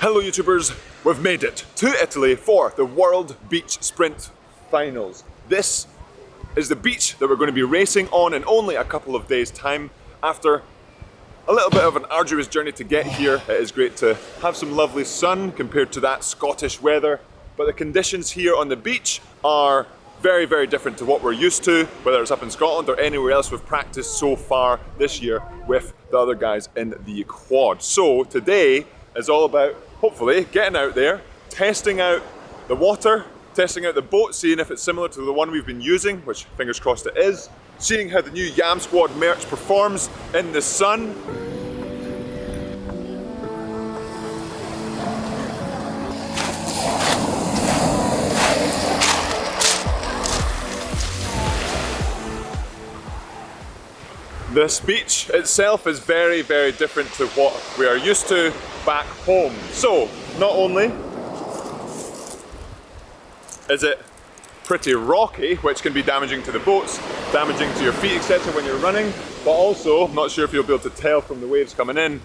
Hello YouTubers, we've made it to Italy for the World Beach Sprint Finals. This is the beach that we're going to be racing on in only a couple of days' time. After a little bit of an arduous journey to get here, it is great to have some lovely sun compared to that Scottish weather, but the conditions here on the beach are very, very different to what we're used to, whether it's up in Scotland or anywhere else we've practiced so far this year with the other guys in the quad. So today is all about hopefully getting out there, testing out the water, testing out the boat, seeing if it's similar to the one we've been using, which fingers crossed it is, seeing how the new yamsquad merch performs in the sun. This beach itself is very, very different to what we are used to back home. So, not only is it pretty rocky, which can be damaging to the boats, damaging to your feet, etc. when you're running, but also, I'm not sure if you'll be able to tell from the waves coming in,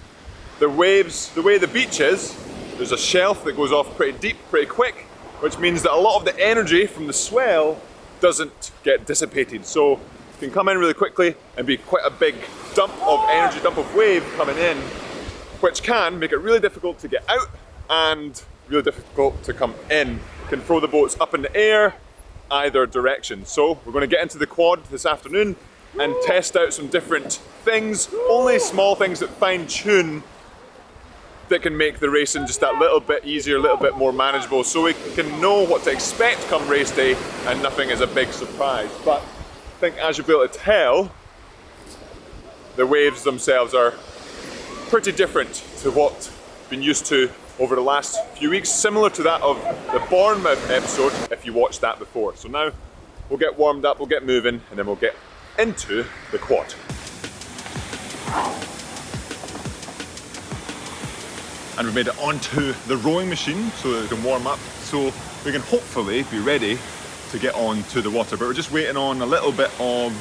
the waves, the way the beach is, there's a shelf that goes off pretty deep, pretty quick, which means that a lot of the energy from the swell doesn't get dissipated. So, it can come in really quickly and be quite a big dump of energy, dump of wave coming in, which can make it really difficult to get out and really difficult to come in. It can throw the boats up in the air either direction. So we're going to get into the quad this afternoon and test out some different things, only small things that fine tune that can make the racing just that little bit easier, a little bit more manageable, so we can know what to expect come race day and nothing is a big surprise. But I think as you'll be able to tell, the waves themselves are pretty different to what we've been used to over the last few weeks, similar to that of the Bournemouth episode if you watched that before. So now we'll get warmed up, we'll get moving, and then we'll get into the quad. And we've made it onto the rowing machine so that we can warm up, so we can hopefully be ready to get onto the water. But we're just waiting on a little bit of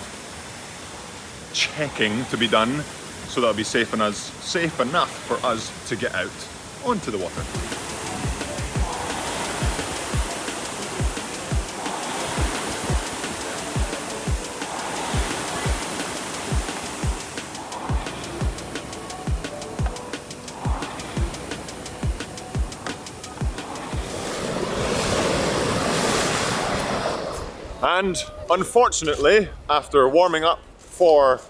checking to be done, so that'll be safe enough for us to get out onto the water. And unfortunately, after warming up for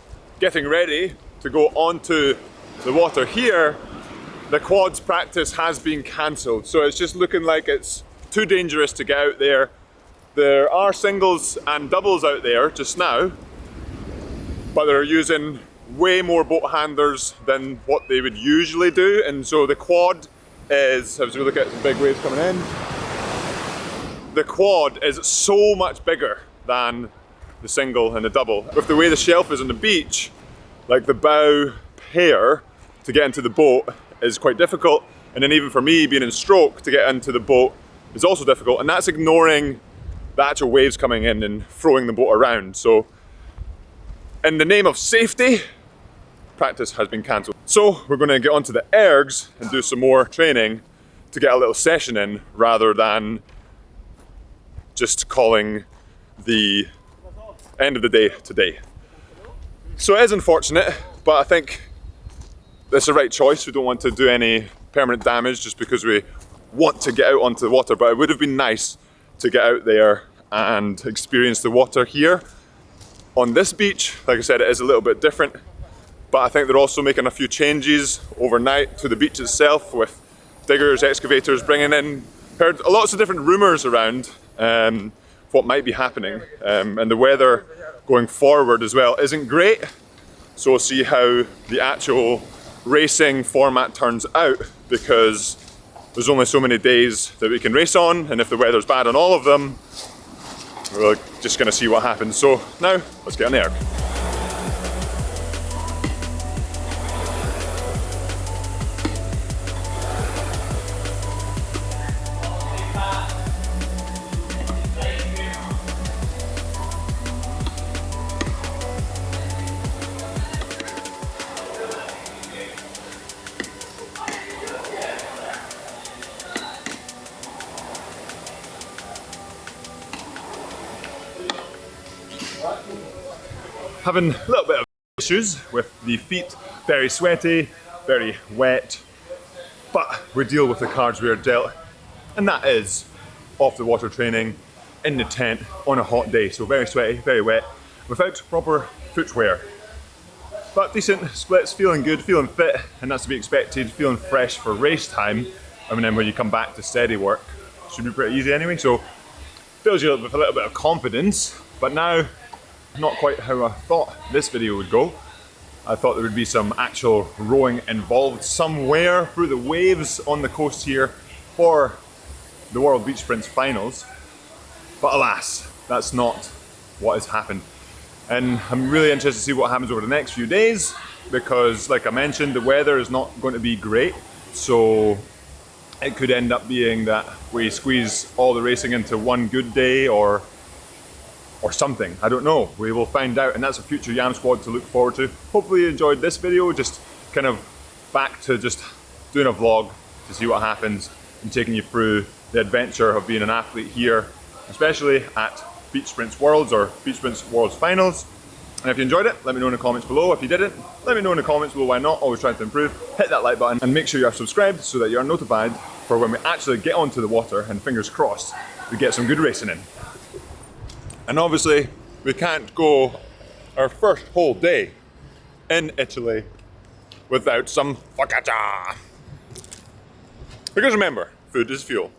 getting ready to go onto the water here, the quads practice has been cancelled. So it's just looking like it's too dangerous to get out there. There are singles and doubles out there just now, but they're using way more boat handlers than what they would usually do. And so the quad is, as we look at the big waves coming in, the quad is so much bigger than the single and the double. With the way the shelf is on the beach, like the bow pair to get into the boat is quite difficult, and then even for me being in stroke to get into the boat is also difficult, and that's ignoring the actual waves coming in and throwing the boat around. So in the name of safety, practice has been cancelled. So we're going to get onto the ergs and do some more training to get a little session in, rather than just calling the end of the day today. So it is unfortunate, but I think it's the right choice. We don't want to do any permanent damage just because we want to get out onto the water, but it would have been nice to get out there and experience the water here. On this beach, like I said, it is a little bit different, but I think they're also making a few changes overnight to the beach itself, with diggers, excavators bringing in, heard lots of different rumours around what might be happening, and the weather going forward as well isn't great, so we'll see how the actual racing format turns out, because there's only so many days that we can race on, and if the weather's bad on all of them, we're just going to see what happens. So now let's get on the erg. Having a little bit of issues with the feet, very sweaty, very wet, but we deal with the cards we are dealt, and that is off the water training, in the tent, on a hot day, so very sweaty, very wet, without proper footwear. But decent splits, feeling good, feeling fit, and that's to be expected, feeling fresh for race time. I mean, then when you come back to steady work, should be pretty easy anyway, so fills you with a little bit of confidence. But now, not quite how I thought this video would go. I thought there would be some actual rowing involved somewhere through the waves on the coast here for the World Beach Sprints finals. But alas, that's not what has happened. And I'm really interested to see what happens over the next few days, because like I mentioned, the weather is not going to be great. So it could end up being that we squeeze all the racing into one good day or something. I don't know. We will find out, and that's a future Yam Squad to look forward to. Hopefully you enjoyed this video, just kind of back to just doing a vlog to see what happens and taking you through the adventure of being an athlete here, especially at Beach Sprints Worlds or Beach Sprints Worlds Finals. And if you enjoyed it, let me know in the comments below. If you didn't, let me know in the comments below why not. Always trying to improve. Hit that like button and make sure you are subscribed so that you are notified for when we actually get onto the water, and fingers crossed, we get some good racing in. And obviously, we can't go our first whole day in Italy without some focaccia. Because remember, food is fuel.